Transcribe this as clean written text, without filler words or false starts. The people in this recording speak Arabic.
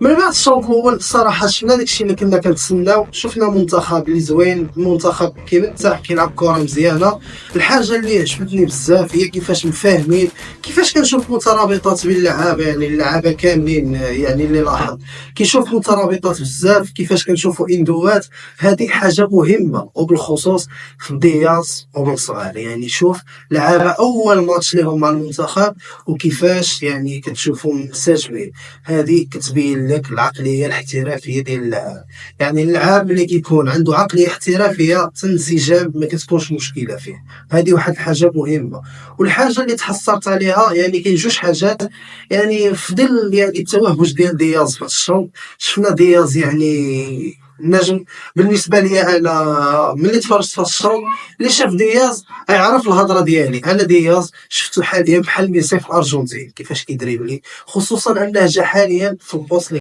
من بعد الشوط الاول الصراحه شفنا داكشي اللي كنا كنتسناو، شفنا منتخب اللي زوين، منتخب كيرتاح كيلعب كره مزيانه. الحاجه اللي عجبتني بزاف هي كيفاش مفاهمين، كيفاش كنشوف مترابطات بين اللعابه، يعني اللعابه كاملين، يعني اللي لاحظ كيشوف مترابطات بزاف، كيفاش كنشوفوا اندوات. هذه حاجه مهمه وبالخصوص في دياز وبن صغار. يعني شوف لعابه اول ماتش لهم مع المنتخب وكيفاش يعني كتشوفهم منسجمين. هذه كتبين لك العقليه الاحترافيه ديال اللاعب. يعني اللاعب اللي كيكون عنده عقليه احترافيه الانسجام ما كتكونش مشكله فيه. هذه واحد الحاجه مهمه. والحاجه اللي تحصلت عليها يعني كاين جوج حاجات. يعني في ظل يعني التوهج ديال دياز في الشوط، شفنا دياز يعني نجم. بالنسبه لي انا ملي تفرجت في الشوط، اللي شاف دياز يعرف الهضره ديالي. انا دياز شفتو حاليا بحال ميسي في الارجنتين كيفاش كيدريبلي، خصوصا انه جا حاليا في البوست